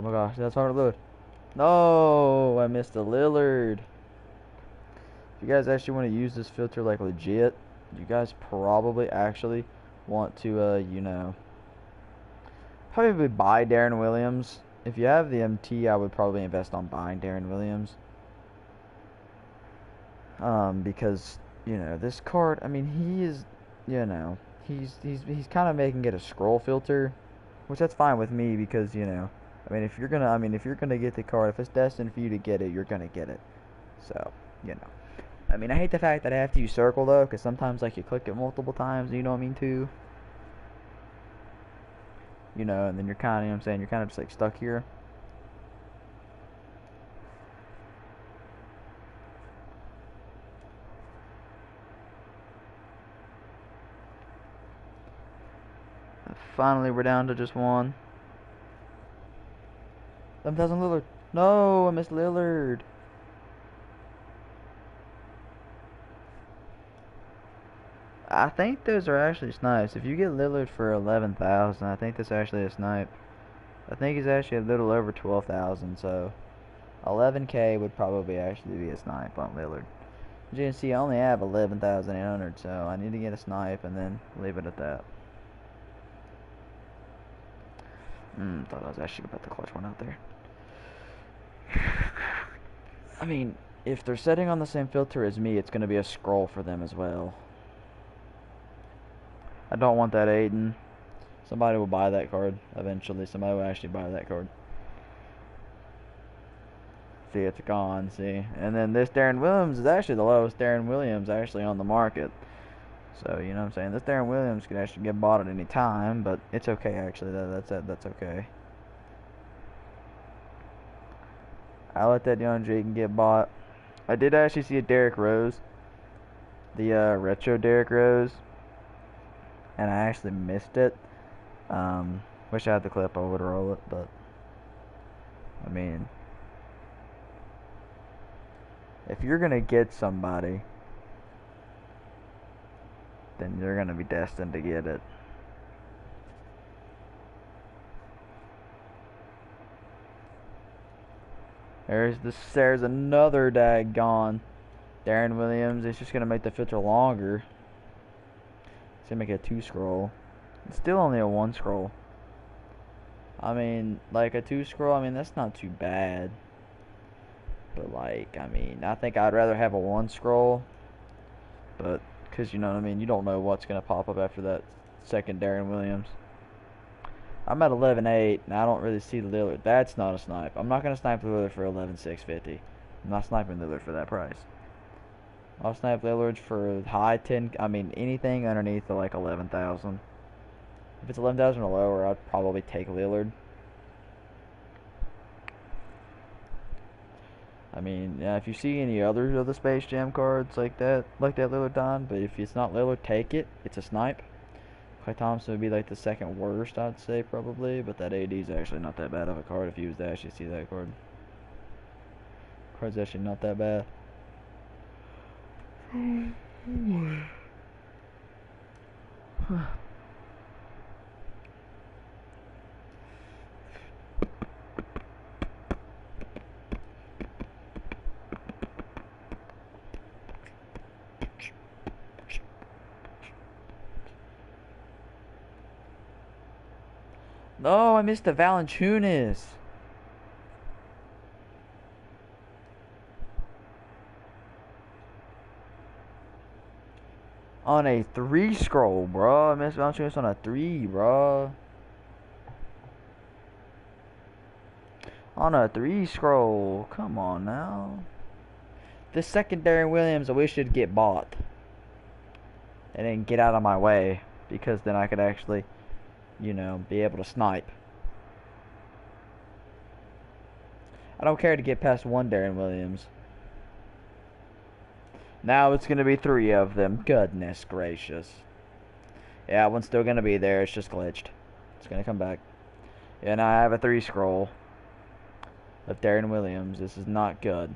my gosh, that's hard to load. No, I missed the Lillard. If you guys actually want to use this filter like legit, you guys probably actually want to, probably buy Darren Williams. If you have the MT, I would probably invest on buying Darren Williams. Because this card, I mean, he is, he's kind of making it a scroll filter, which that's fine with me because I mean, if you're gonna get the card, if it's destined for you to get it, you're gonna get it. So, I mean, I hate the fact that I have to use circle though, because sometimes like you click it multiple times, you know what I mean too. And then you're kind of, you're kind of just like stuck here. Finally, we're down to just one. 11,000 Lillard. No, I missed Lillard. I think those are actually snipes. If you get Lillard for 11,000, I think that's actually a snipe. I think he's actually a little over 12,000, so 11K would probably actually be a snipe on Lillard. As you can see, I only have 11,800, so I need to get a snipe and then leave it at that. Thought I was actually about to clutch one out there. I mean, if they're setting on the same filter as me, it's going to be a scroll for them as well. I don't want that Aiden. Somebody will buy that card eventually. Somebody will actually buy that card. See, it's gone, see. And then this Darren Williams is actually the lowest Darren Williams actually on the market. So, you know what I'm saying? This Darren Williams could actually get bought at any time, but it's okay actually. That's okay. I let that young Jaden get bought. I did actually see a Derrick Rose. The retro Derrick Rose. And I actually missed it. Wish I had the clip, I would roll it, but I mean, if you're gonna get somebody, then you're gonna be destined to get it. There's another daggone Darren Williams. It's just gonna make the filter longer. It's gonna make it a 2 scroll. It's still only a 1 scroll. I mean, like a 2 scroll, I mean, that's not too bad. But like, I mean, I think I'd rather have a 1 scroll. But, because you know what I mean, you don't know what's going to pop up after that second Darren Williams. I'm at 11.8, and I don't really see Lillard. That's not a snipe. I'm not going to snipe Lillard for 11,650. I'm not sniping Lillard for that price. I'll snipe Lillard for high 10, I mean, anything underneath the like 11,000. If it's 11,000 or lower, I'd probably take Lillard. I mean, yeah, if you see any other of the Space Jam cards like that Lillard Don, but if it's not Lillard, take it. It's a snipe. Clay Thompson would be like the second worst, I'd say, probably, but that AD is actually not that bad of a card if you was to actually see that card. Card's actually not that bad. No, I missed the Valanciunas. On a 3 scroll, bro. I missed Valanciunas on a 3, bro. On a 3 scroll. Come on now. This second Darren Williams, I wish it'd get bought. And then get out of my way. Because then I could actually, be able to snipe. I don't care to get past 1 Darren Williams. Now it's going to be 3 of them. Goodness gracious. Yeah, one's still going to be there. It's just glitched. It's going to come back. And I have a 3 scroll of Darren Williams. This is not good.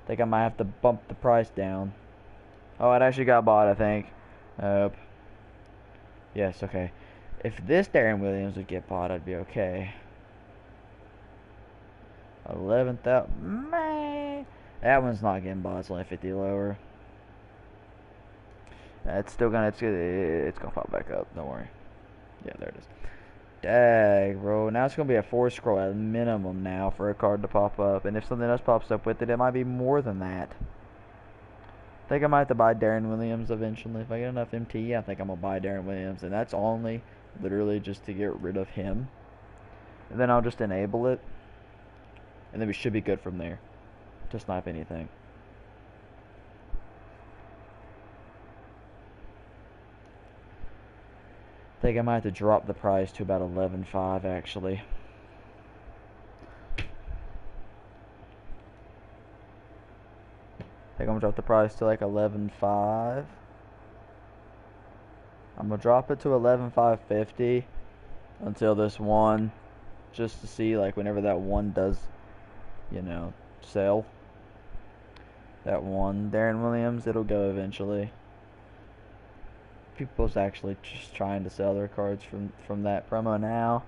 I think I might have to bump the price down. Oh, it actually got bought, I think. Yes, okay. If this Darren Williams would get bought, I'd be okay. 11,000. Man, that one's not getting bought. It's only 50 lower. It's still gonna. It's gonna pop back up. Don't worry. Yeah, there it is. Dang, bro. Now it's gonna be a 4 scroll at minimum now for a card to pop up, and if something else pops up with it, it might be more than that. I think I might have to buy Darren Williams eventually. If I get enough MT, I think I'm gonna buy Darren Williams, and that's only literally just to get rid of him. And then I'll just enable it, and then we should be good from there to snipe anything. I think I might have to drop the price to about 11.5 actually. I think I'm gonna drop the price to like 11.5. I'm gonna drop it to 11.550 until this one, just to see like whenever that one does, you know, sell. That one, Darren Williams, it'll go eventually. People's actually just trying to sell their cards from that promo now.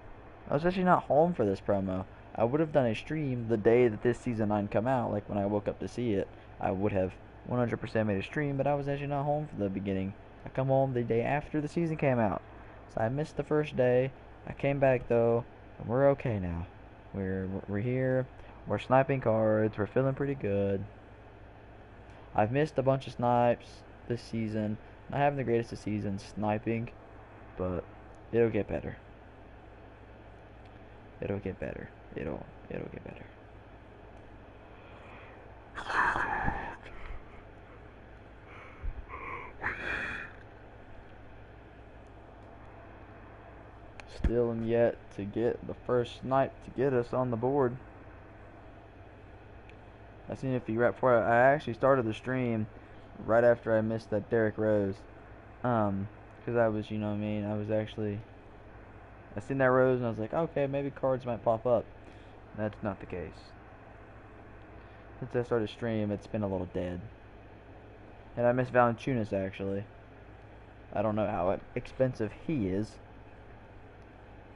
I was actually not home for this promo. I would have done a stream the day that this season 9 come out, like when I woke up to see it. I would have 100% made a stream, but I was actually not home for the beginning. I come home the day after the season came out. So I missed the first day. I came back though, and we're okay now. We're here. We're sniping cards. We're feeling pretty good. I've missed a bunch of snipes this season. Not having the greatest of seasons sniping, but it'll get better. It'll get better. It'll get better. Still am yet to get the first snipe to get us on the board. I seen a few right before I actually started the stream, right after I missed that Derrick Rose. Because I was, you know what I mean, I seen that Rose and I was like, okay, maybe cards might pop up. That's not the case. Since I started stream, it's been a little dead. And I missed Valanciunas actually. I don't know how expensive he is,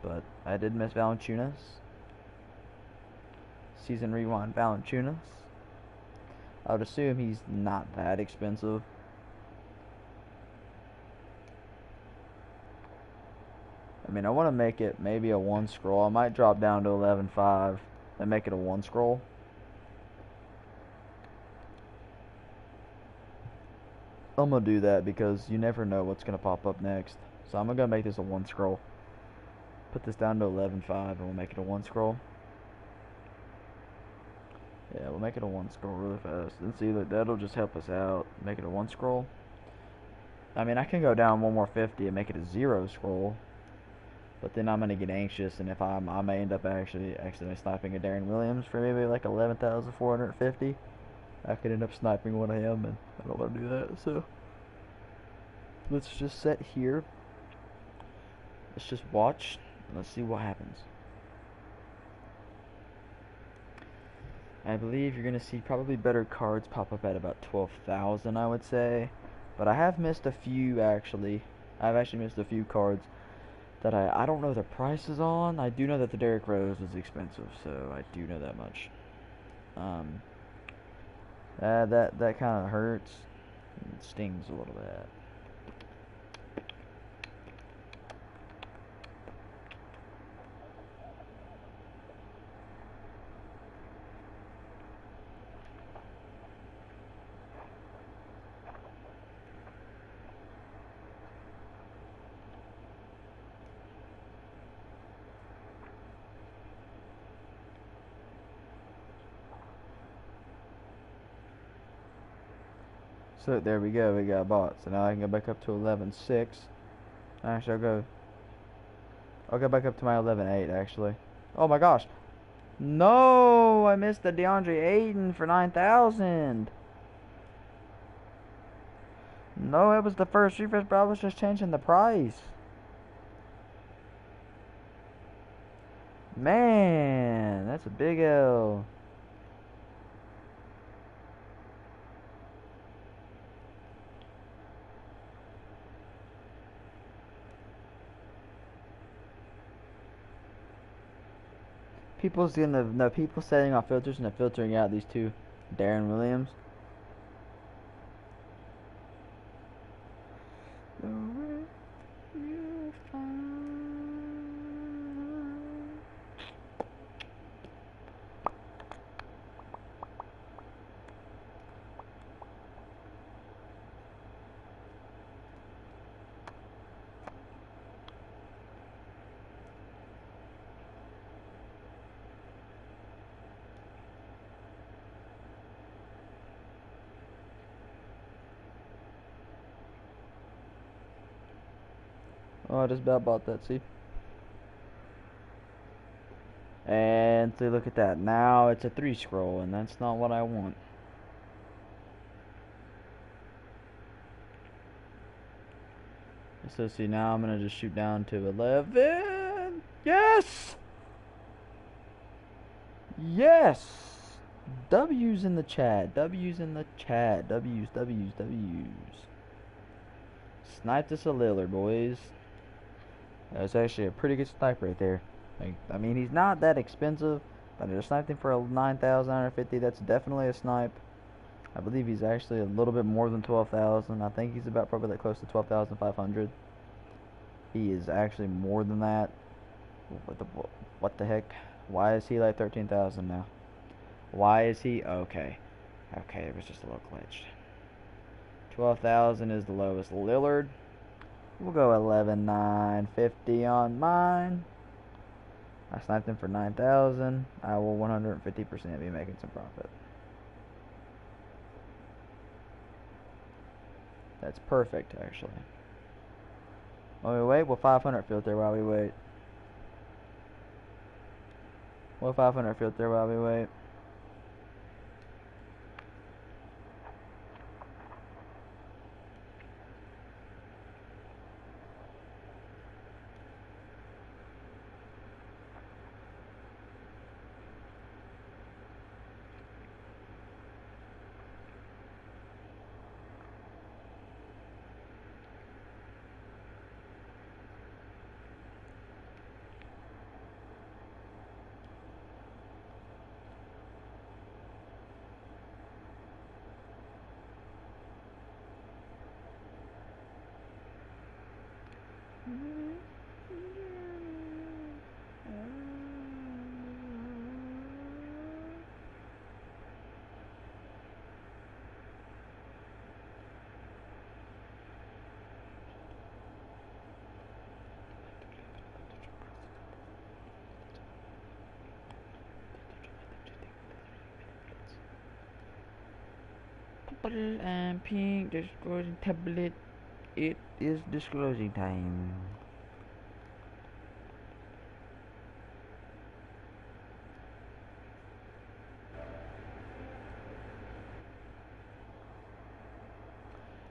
but I did miss Valanciunas. Season rewind Valanciunas. I would assume he's not that expensive. I mean, I want to make it maybe a 1 scroll. I might drop down to 11.5 and make it a 1 scroll. I'm going to do that because you never know what's going to pop up next. So I'm going to make this a 1 scroll. Put this down to 11.5 and we'll make it a 1 scroll. Yeah, we'll make it a 1 scroll really fast. And see, that'll just help us out. Make it a 1 scroll. I mean, I can go down one more 50 and make it a 0 scroll. But then I'm going to get anxious, and if I may end up actually sniping a Darren Williams for maybe like 11,450. I could end up sniping one of him, and I don't want to do that, so let's just sit here. Let's just watch, and let's see what happens. I believe you're going to see probably better cards pop up at about 12,000, I would say. But I have missed a few, actually. I've actually missed a few cards that I don't know the prices on. I do know that the Derrick Rose is expensive, so I do know that much. That kind of hurts. It stings a little bit. So there we go, we got bought. So now I can go back up to 11.6. Actually, I'll go back up to my 11.8 actually. Oh my gosh. No, I missed the DeAndre Ayton for 9,000. No, it was the first refresh, but I was just changing the price. Man, that's a big L. People setting off filters and filtering out these two. Darren Williams. Oh, I just about bought that, see? And see, look at that. Now it's a 3 scroll, and that's not what I want. So see, now I'm gonna just shoot down to 11. Yes! Yes! W's in the chat. W's in the chat. W's, W's, W's. Sniped us a Lillard, boys. That's actually a pretty good snipe right there. Like, I mean, he's not that expensive, but I just sniped him for a 9,950. That's definitely a snipe. I believe he's actually a little bit more than 12,000. I think he's about probably like close to 12,500. He is actually more than that. What the heck? Why is he like 13,000 now? Why is he? Okay. Okay, it was just a little glitched. 12,000 is the lowest. Lillard. We'll go 11,950 on mine. I sniped him for 9,000. I will 150% be making some profit. That's perfect, actually. While we wait, we'll 500 filter while we wait. We'll 500 filter while we wait. Purple and pink disclosing tablet. It is disclosing time.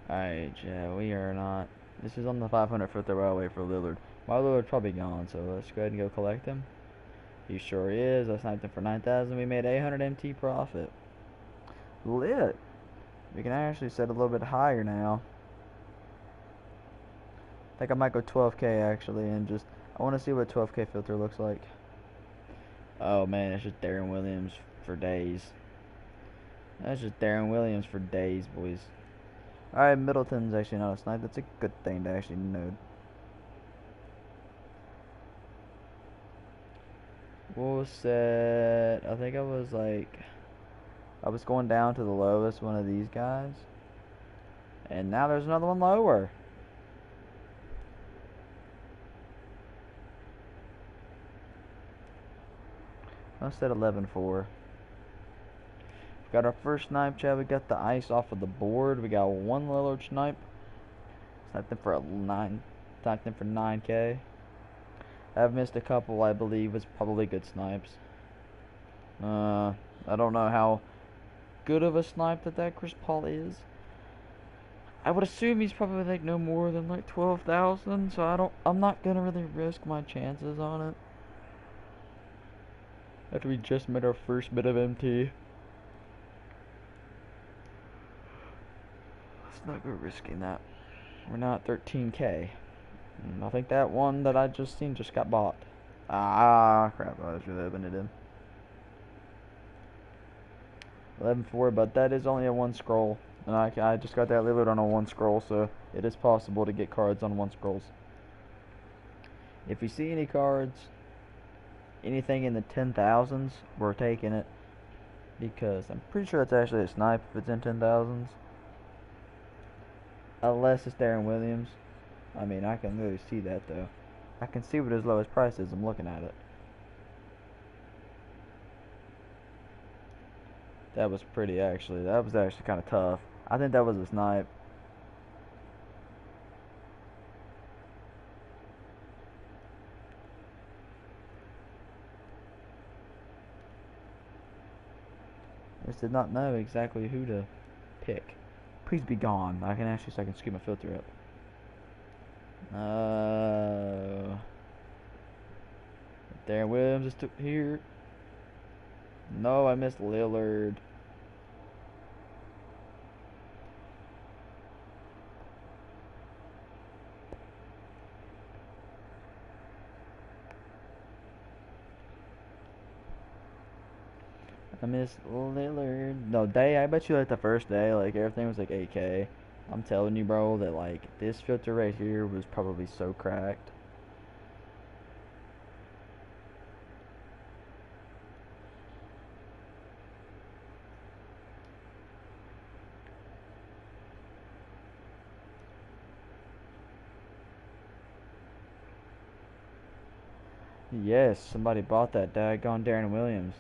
Alright, yeah, we are not. This is on the 500 foot while I wait for Lillard. My Lillard's probably gone, so let's go ahead and go collect him. He sure is. I sniped him for 9,000. We made 800 MT profit. Lit. We can actually set a little bit higher now. I think I might go 12K actually, and just I want to see what 12K filter looks like. Oh man, it's just Darren Williams for days. That's just Darren Williams for days, boys. Alright, Middleton's actually not a snipe. That's a good thing to actually know. We'll set. I think I was going down to the lowest one of these guys. And now there's another one lower. I said 11-4. Got our first snipe, Chad. We got the ice off of the board. We got one Lillard snipe. Sniped him for a 9. Sniped him for 9K. I've missed a couple. I believe was probably good snipes. I don't know how good of a snipe that Chris Paul is. I would assume he's probably like no more than like 12,000. So I'm not gonna really risk my chances on it. After we just made our first bit of MT. Let's not go risking that. We're not 13K. I think that one that I just seen just got bought. Ah, crap. I was really hoping it did. 11-4, but that is only a one scroll. And I just got that Lillard on a one scroll, so it is possible to get cards on one scrolls. If you see any cards, anything in the 10,000s, we're taking it. Because I'm pretty sure it's actually a snipe if it's in 10,000s. Unless it's Darren Williams. I mean, I can really see that though. I can see what his lowest price is. I'm looking at it. That was pretty actually. That was actually kind of tough. I think that was a snipe. I just did not know exactly who to pick. Please be gone. I can actually, so I can scoot my filter up. Darren Williams is here. No, I missed Lillard. I missed Lillard. No, day, I bet you like the first day, like everything was like 8K. I'm telling you, bro, that like this filter right here was probably so cracked. Yes, somebody bought that daggone Darren Williams.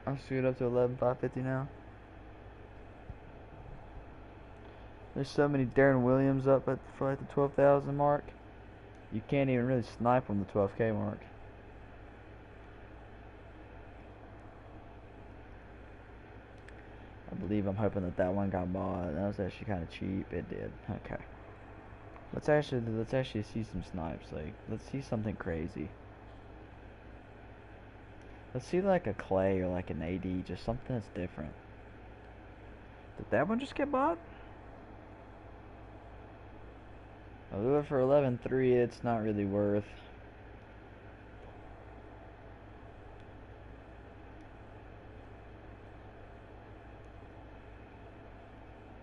I'm screwed up to 11,550 now. There's so many Darren Williams up at for like the 12,000 mark. You can't even really snipe on the 12K mark. I believe I'm hoping that that one got bought. That was actually kind of cheap. It did. Okay. Let's actually see some snipes. Like, let's see something crazy. Let's see like a Clay or like an AD, just something that's different. Did that one just get bought? I'll do it for 11.3. It's not really worth.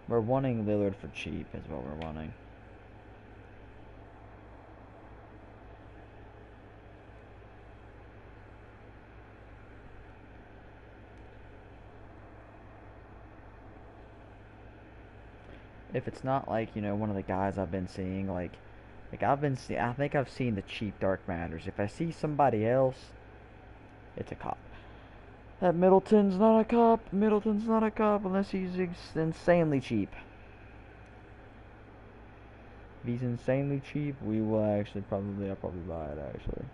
We're wanting Lillard for cheap is what we're wanting. If it's not like, you know, one of the guys I've been seeing, like I think I've seen the cheap Dark Matters. If I see somebody else, it's a cop. That Middleton's not a cop. Middleton's not a cop unless he's insanely cheap. If he's insanely cheap, we will actually I'll probably buy it actually.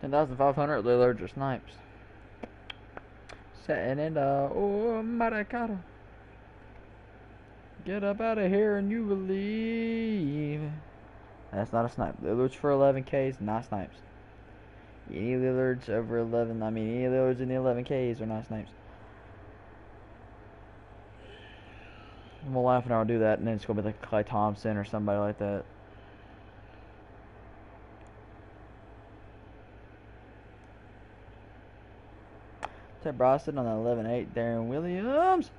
$10,500 Lillard or snipes. Setting in the Maracata. Get up out of here and you will leave. That's not a snipe. Lillard's for 11Ks, not snipes. Any Lillards over 11, I mean, any Lillards in the 11Ks are not snipes. I'm gonna laugh and I'll do that, and then it's gonna be like Clay Thompson or somebody like that. Ted Broston on the 11-8. Darren Williams.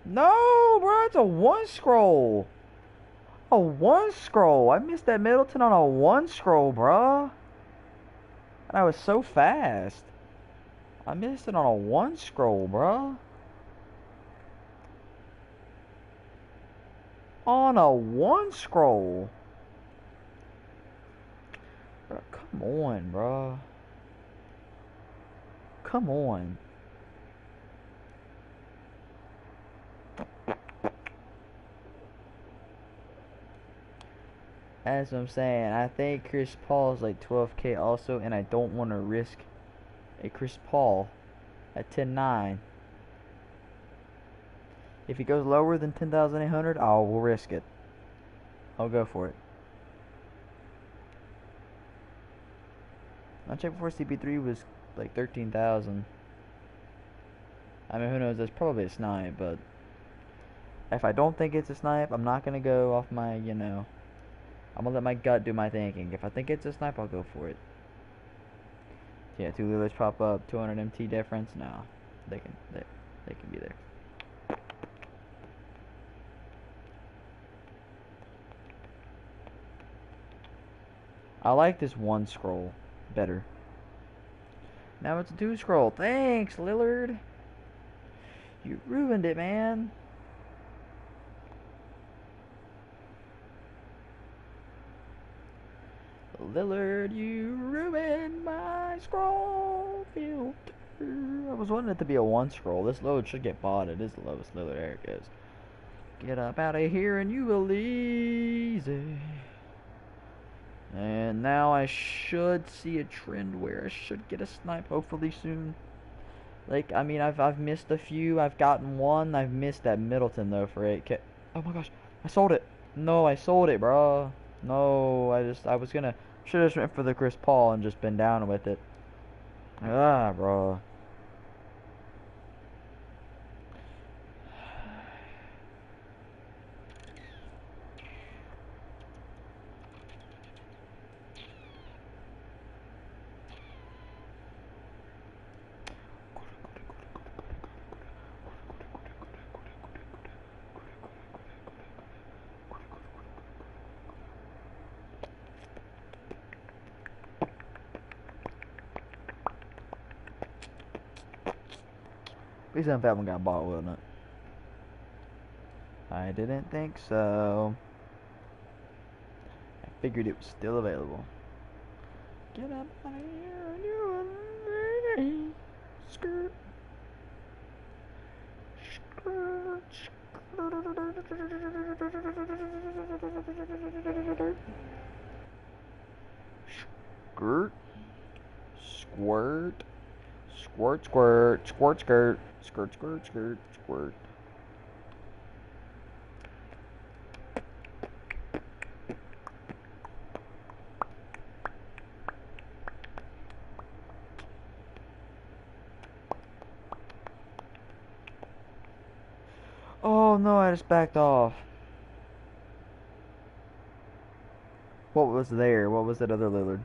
No, bro. It's a one scroll. A one scroll. I missed that Middleton on a one scroll, bro. And I was so fast. I missed it on a one scroll, bro. On a one scroll. Bro, come on, bro. Come on. As I'm saying, I think Chris Paul is like 12K also, and I don't want to risk a Chris Paul at 10.9. If he goes lower than 10,800, we'll risk it. I'll go for it. I checked before CP3 was like 13,000. I mean, who knows? That's probably a snipe, but if I don't think it's a snipe, I'm not gonna go off my, I'm gonna let my gut do my thinking. If I think it's a snipe, I'll go for it. Yeah, 2 Lillards pop up, 200 MT difference. No, they can be there. I like this one scroll better. Now it's a 2 scroll. Thanks, Lillard. You ruined it, man. Lillard, you ruined my scroll filter. I was wanting it to be a 1 scroll. This load should get bought. It is the lowest Lillard. There it is. Get up out of here and you will easy. And now I should see a trend where I should get a snipe hopefully soon. Like, I mean, I've missed a few. I've gotten one. I've missed that Middleton though for 8K. Oh my gosh, I sold it. No, I sold it, bro. No, should have just went for the Chris Paul and just been down with it. Bro. Please tell me that one got bought, wasn't it? I didn't think so. I figured it was still available. Get up out of here, you and me. Skirt. Skirt. Skirt. Squirt. Squirt, squirt, squirt, skirt. Skirt, skirt, skirt, squirt. Oh no, I just backed off. What was there? What was that other Lillard?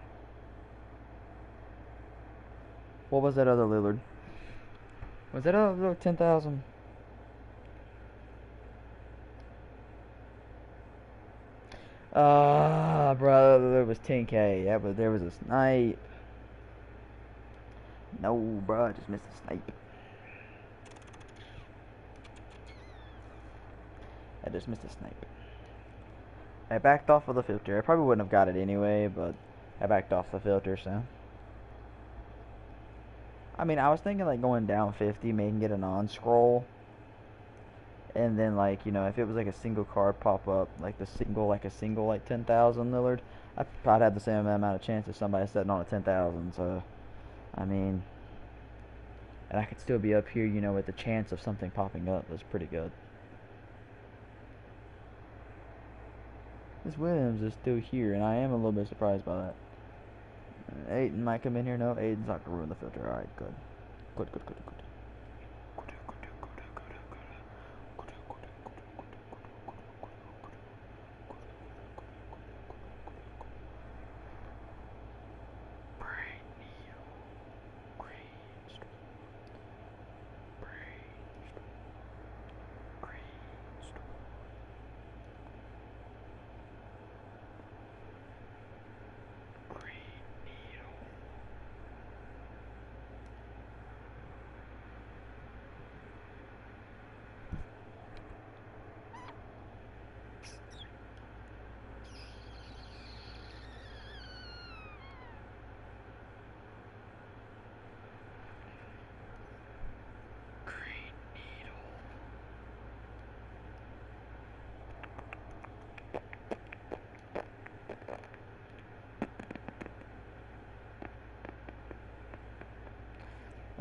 What was that other Lillard? Was that other 10,000? Bro, there was 10K. There was a snipe. No, bro, I just missed a snipe. I just missed a snipe. I backed off of the filter. I probably wouldn't have got it anyway, but I backed off the filter, so. I mean, I was thinking like going down 50, maybe get a non-scroll. And then like, if it was like a single card pop up, like a single like 10,000 Lillard, I'd probably have the same amount of chance as somebody setting on a 10,000, so. I mean, and I could still be up here, with the chance of something popping up. That's pretty good. This Williams is still here, and I am a little bit surprised by that. Aiden might come in here. No, Aiden's not gonna ruin the filter. Alright, good. Good.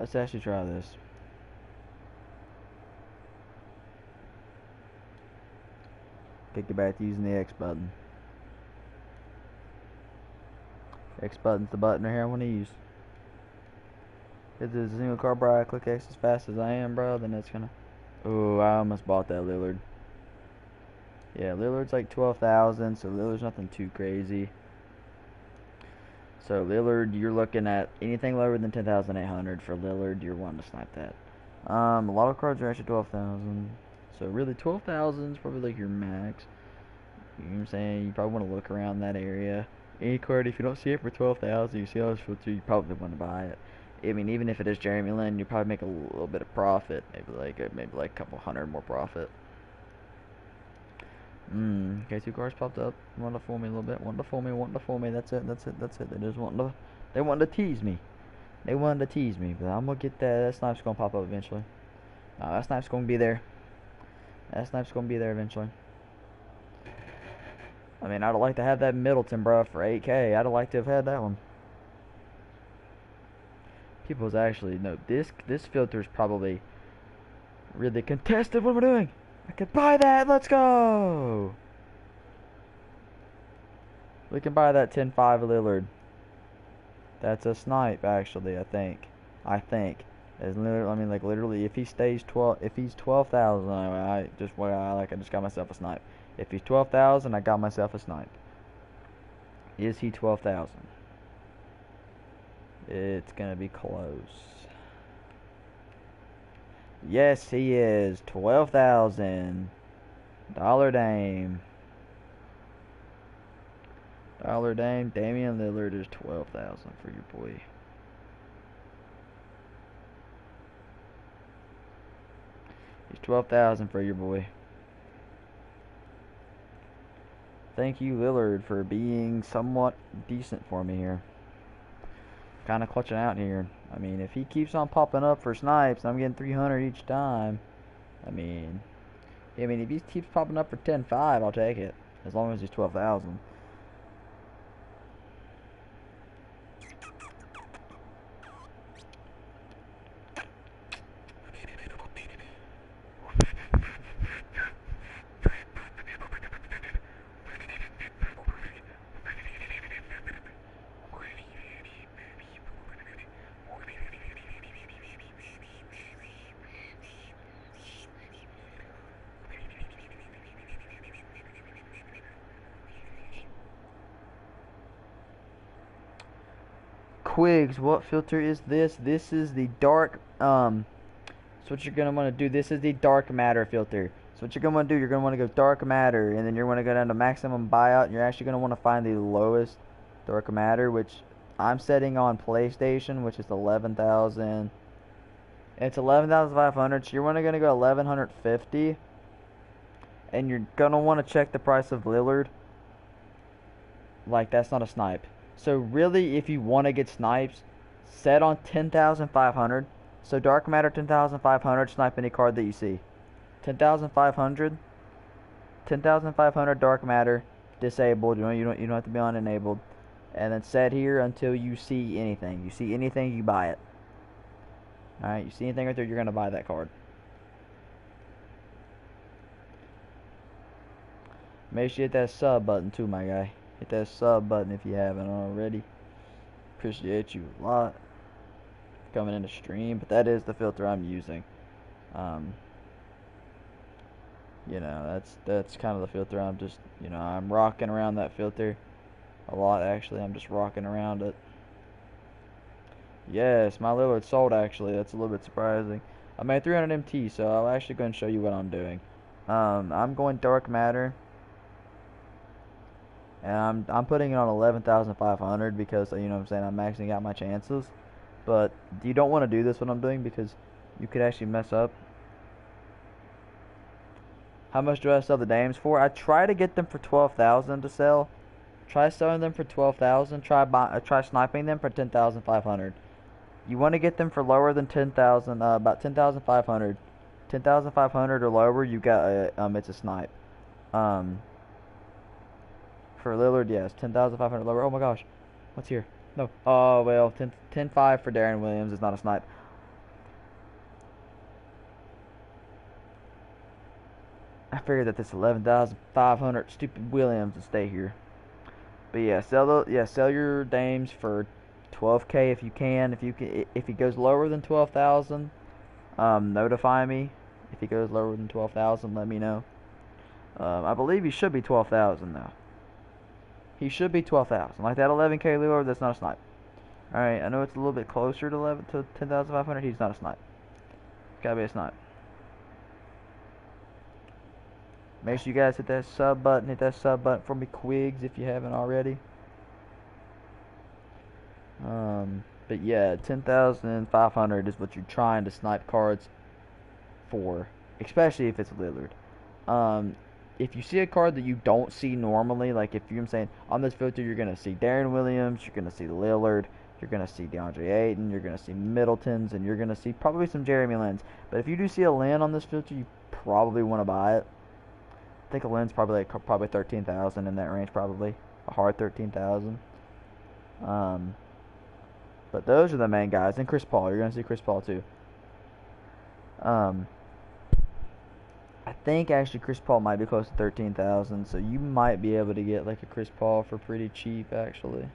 Let's actually try this. Get back to using the X button. X button's the button right here I want to use. If there's a single car, bro, I click X as fast as I am, bro, then it's gonna... Oh, I almost bought that Lillard. Yeah, Lillard's like 12,000, so Lillard's nothing too crazy. So Lillard, you're looking at anything lower than 10,800 for Lillard, you're wanting to snipe that. A lot of cards are actually 12,000. So really 12,000 is probably like your max. You know what I'm saying? You probably want to look around that area. Any card, if you don't see it for 12,000, you see all this filter, you probably want to buy it. I mean, even if it is Jeremy Lin, you probably make a little bit of profit. Maybe like a couple hundred more profit. Okay, two cars popped up. Wanted to fool me a little bit. Wanted to fool me. That's it. They just wanted to tease me. They wanted to tease me, but I'm gonna get that. That snipe's gonna pop up eventually. No, that snipe's gonna be there. That snipe's gonna be there eventually. I mean, I'd like to have that Middleton, bro, for 8K. I'd like to have had that one. People's actually no. This filter's probably really contested. What am I doing? I could buy that. Let's go. We can buy that 10-5 Lillard. That's a snipe, actually. I think. As literally, I mean, like literally, if he stays 12, if he's 12,000, I just got myself a snipe. If he's 12,000, I got myself a snipe. Is he 12,000? It's gonna be close. Yes, he is. 12,000. Dollar Dame. Dollar Dame. Damian Lillard is 12,000 for your boy. He's 12,000 for your boy. Thank you, Lillard, for being somewhat decent for me here. Kind of clutching out here. I mean, if he keeps on popping up for snipes, I'm getting 300 each time. I mean, if he keeps popping up for 10-5, I'll take it. As long as he's 12,000. Quigs, what filter is this? This is the dark, so what you're gonna want to do, this is the dark matter filter. So what you're gonna want to do, you're gonna want to go dark matter, and then you're gonna go down to maximum buyout, and you're actually gonna want to find the lowest dark matter, which I'm setting on PlayStation, which is 11,000. It's 11,500, so you're gonna go 1150, and you're gonna want to check the price of Lillard. Like, that's not a snipe. So really, if you want to get snipes, set on 10,500. So dark matter 10,500, snipe any card that you see. 10,500 dark matter, disabled. You don't have to be on enabled. And then set here until you see anything. You see anything, you buy it. All right, you see anything right there, you're gonna buy that card. Make sure you hit that sub button too, my guy. Hit that sub button if you haven't already. Appreciate you a lot coming into stream, but that is the filter I'm using. You know, that's kind of the filter I'm just, you know, I'm rocking around that filter a lot. Actually, I'm just rocking around it. Yes, my Lillard sold, actually. That's a little bit surprising. I made 300 MT, so I'm actually going to show you what I'm doing. I'm going dark matter. And I'm putting it on 11,500 because, you know what I'm saying, I'm maxing out my chances. But you don't want to do this what I'm doing because you could actually mess up. How much do I sell the dames for? I try to get them for 12,000 to sell. Try selling them for 12,000. Try sniping them for 10,500. You want to get them for lower than 10,000, about 10,500. 10,500 or lower, you got it's a snipe. For Lillard, yes, 10,500 lower. Oh my gosh, what's here? No. Oh well, 10-5 for Darren Williams is not a snipe. I figured that this 11,500 stupid Williams would stay here. But yeah, sell your dames for 12K if you can. If he goes lower than 12,000, notify me. If he goes lower than 12,000, let me know. I believe he should be 12,000 though. He should be 12,000. Like that 11K lure, that's not a snipe. All right, I know it's a little bit closer to 10,500. He's not a snipe. It's gotta be a snipe. Make sure you guys hit that sub button. Hit that sub button for me, Quigs, if you haven't already. But yeah, 10,500 is what you're trying to snipe cards for, especially if it's Lillard. If you see a card that you don't see normally, like if you're saying on this filter, you're gonna see Darren Williams, you're gonna see Lillard, you're gonna see DeAndre Ayton, you're gonna see Middleton's, and you're gonna see probably some Jeremy Lin's. But if you do see a Lin on this filter, you probably want to buy it. I think a Lin's probably 13,000 in that range, probably a hard 13,000. But those are the main guys, and Chris Paul. You're gonna see Chris Paul too. I think actually Chris Paul might be close to 13,000, so you might be able to get like a Chris Paul for pretty cheap actually.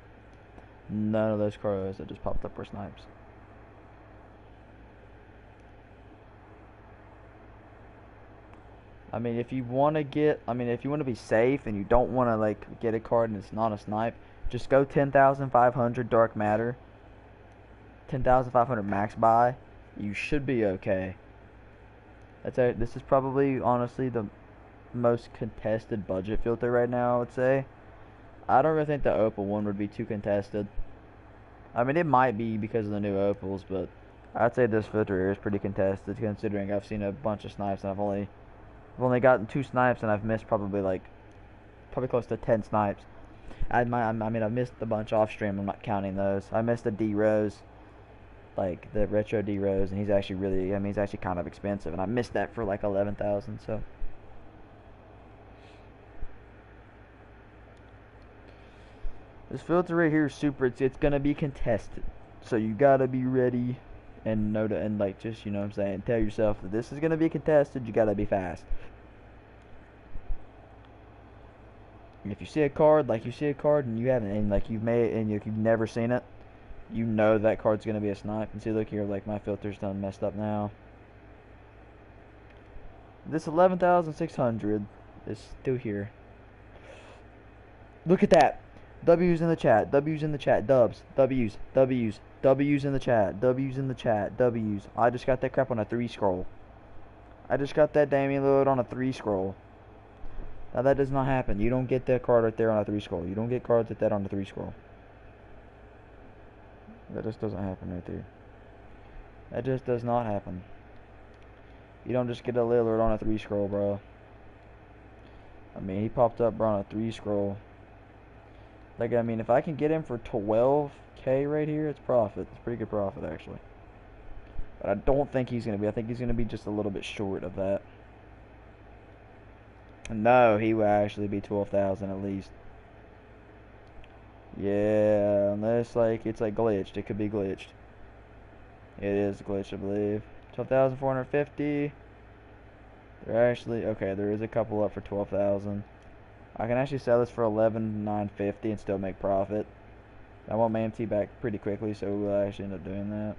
None of those cards that just popped up were snipes. I mean, if you want to be safe and you don't want to like get a card and it's not a snipe, just go 10,500 dark matter, 10,500 max buy. You should be okay. This is probably honestly the most contested budget filter right now, I would say. I don't really think the opal one would be too contested. I mean, it might be because of the new opals, but I'd say this filter here is pretty contested considering I've seen a bunch of snipes and I've only gotten 2 snipes and I've missed probably close to 10 snipes. I've missed a bunch off stream. I'm not counting those. I missed a D Rose, like the retro D Rose, and he's actually kind of expensive, and I missed that for like 11,000. So this filter right here is super. It's gonna be contested, so you gotta be ready and know to and like just what I'm saying, tell yourself that this is gonna be contested. You gotta be fast. And if you see a card and you haven't and like you've never seen it, you know that card's gonna be a snipe. And see, look here, like my filter's done messed up now. This 11,600 is still here. Look at that. W's in the chat. W's in the chat. Dubs. W's. W's. W's in the chat. W's in the chat. W's. I just got that crap on a 3 scroll. I just got that Damian Lillard on a 3 scroll. Now that does not happen. You don't get that card right there on a 3 scroll. You don't get cards like that on a 3 scroll. That just doesn't happen right there. That just does not happen. You don't just get a Lillard on a 3 scroll, bro. I mean, he popped up, bro, on a 3 scroll. Like, I mean, if I can get him for 12K right here, it's profit. It's pretty good profit, actually. But I don't think he's going to be. I think he's going to be just a little bit short of that. No, he will actually be 12,000 at least. Yeah, unless like it's like glitched. It could be glitched. It is glitched, I believe. 12,450. They're actually okay. There is a couple up for 12,000. I can actually sell this for 11,950 and still make profit. I want my MT back pretty quickly, so we'll actually end up doing that.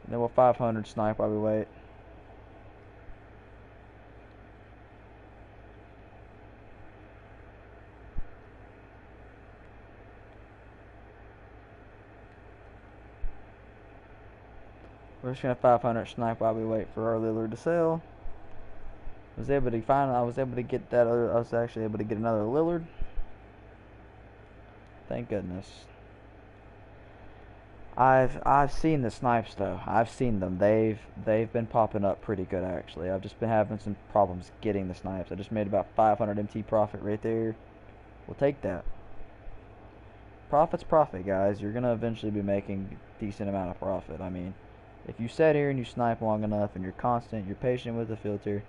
And then we'll 500 snipe while we wait. We're just gonna 500 snipe while we wait for our Lillard to sell. I was able to get that other. I was actually able to get another Lillard. Thank goodness. I've seen the snipes though. I've seen them. They've been popping up pretty good actually. I've just been having some problems getting the snipes. I just made about 500 MT profit right there. We'll take that. Profit's profit, guys. You're gonna eventually be making a decent amount of profit. I mean, if you sit here and you snipe long enough and you're constant, you're patient with the filter.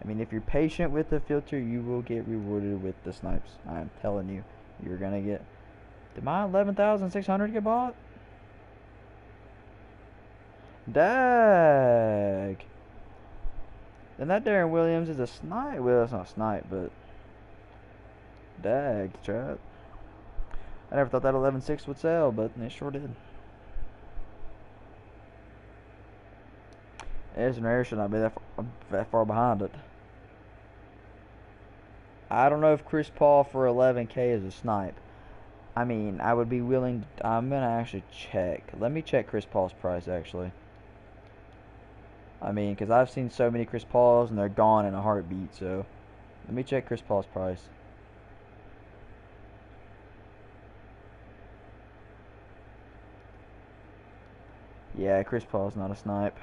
I mean, if you're patient with the filter, you will get rewarded with the snipes. I'm telling you, you're gonna get. Did my 11,600 get bought? Dag. And that Darren Williams is a snipe. Well, it's not a snipe, but dag, chat. I never thought that 11.6 would sell, but it sure did. Edson Air should not be that far behind it. I don't know if Chris Paul for 11K is a snipe. I mean, I would be willing to, I'm going to actually check. Let me check Chris Paul's price, actually. I mean, because I've seen so many Chris Pauls, and they're gone in a heartbeat, so let me check Chris Paul's price. Yeah, Chris Paul's not a snipe.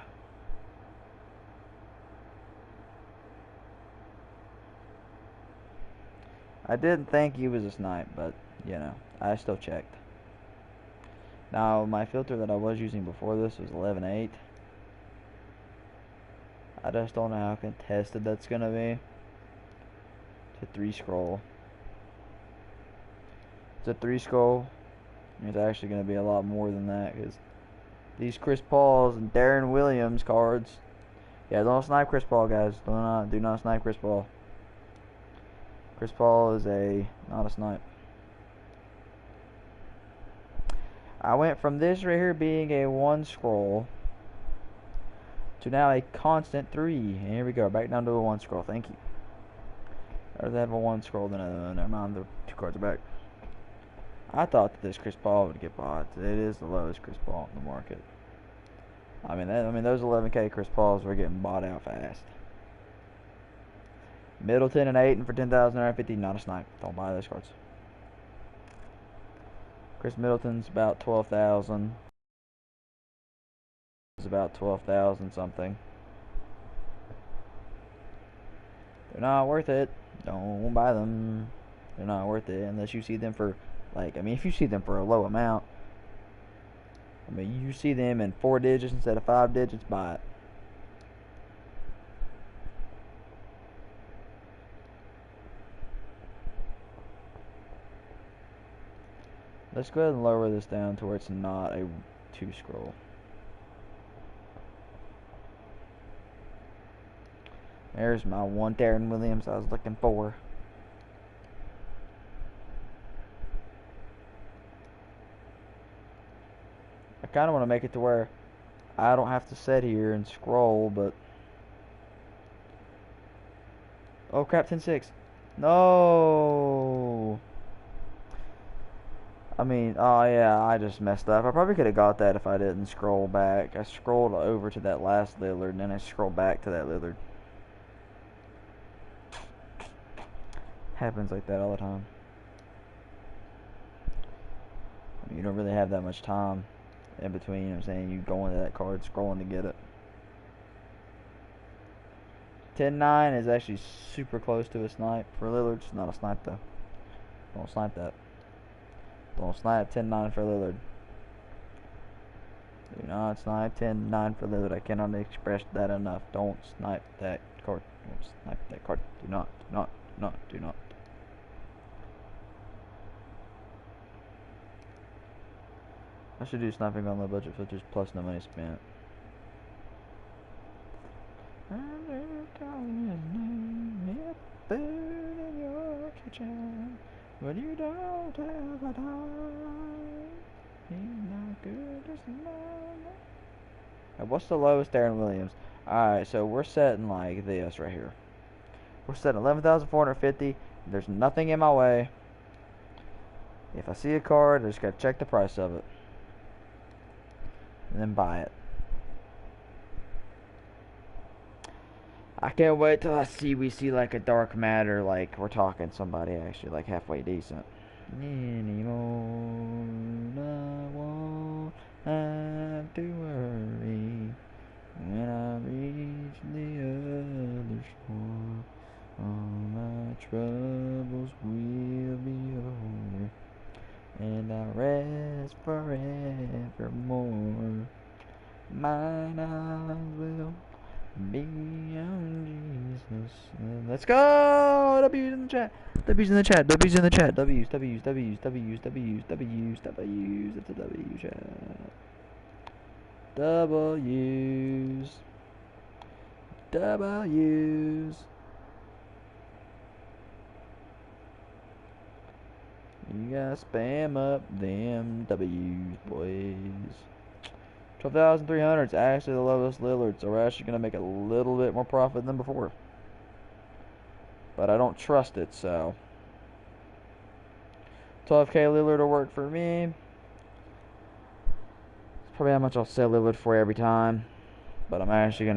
I didn't think he was a snipe, but, you know, I still checked. Now, my filter that I was using before this was 11.8. I just don't know how contested that's going to be. It's a 3 scroll. It's a 3 scroll. It's actually going to be a lot more than that, because these Chris Pauls and Darren Williams cards. Yeah, don't snipe Chris Paul, guys. Do not snipe Chris Paul. Chris Paul is not a snipe. I went from this right here being a 1 scroll to now a constant 3. And here we go, back down to a 1 scroll. Thank you. I'd rather have a 1 scroll than never mind, the 2 cards are back. I thought that this Chris Paul would get bought. It is the lowest Chris Paul in the market. I mean, those 11K Chris Pauls were getting bought out fast. Middleton and Ayton for 10,950. Not a snipe. Don't buy those cards. Chris Middleton's about 12,000. It's about 12,000 something. They're not worth it. Don't buy them. They're not worth it unless you see them for, like, I mean, if you see them for a low amount. I mean, you see them in 4 digits instead of 5 digits, buy it. Let's go ahead and lower this down to where it's not a 2 scroll. There's my one Darren Williams I was looking for. I kind of want to make it to where I don't have to sit here and scroll, but... Oh crap, 10.6. No! I mean, oh yeah, I just messed up. I probably could have got that if I didn't scroll back. I scrolled over to that last Lillard, and then I scrolled back to that Lillard. Happens like that all the time. I mean, you don't really have that much time in between, you know what I'm saying? You go into that card, scrolling to get it. 10.9 is actually super close to a snipe. For Lillard, it's not a snipe though. Don't snipe that. Don't snipe 10.9 for Lillard. Do not snipe 10.9 for Lillard. I cannot express that enough. Don't snipe that card. Don't snipe that card. Do not. Do not. I should do sniping on low budget filters plus no money spent. Food in your kitchen, but you don't have a dime. He's not good as now. What's the lowest Darren Williams? Alright, so we're setting like this right here. We're setting 11,450. There's nothing in my way. If I see a card, I just gotta check the price of it. And then buy it. I can't wait till we see like a dark matter, like we're talking somebody actually like halfway decent. Anymore, I won't have to worry when I reach the other shore. All my troubles will be over, and I'll rest forevermore. Mine eyes will be on Jesus. Let's go! W's in the chat. W's in the chat. W's in the chat. W's. It's a W chat. W's. W's. You gotta spam up them W's, boys. 12,300 is actually the lowest Lillard, so we're actually gonna make a little bit more profit than before. But I don't trust it, so 12K Lillard will work for me. It's probably how much I'll sell Lillard for every time. But I'm actually gonna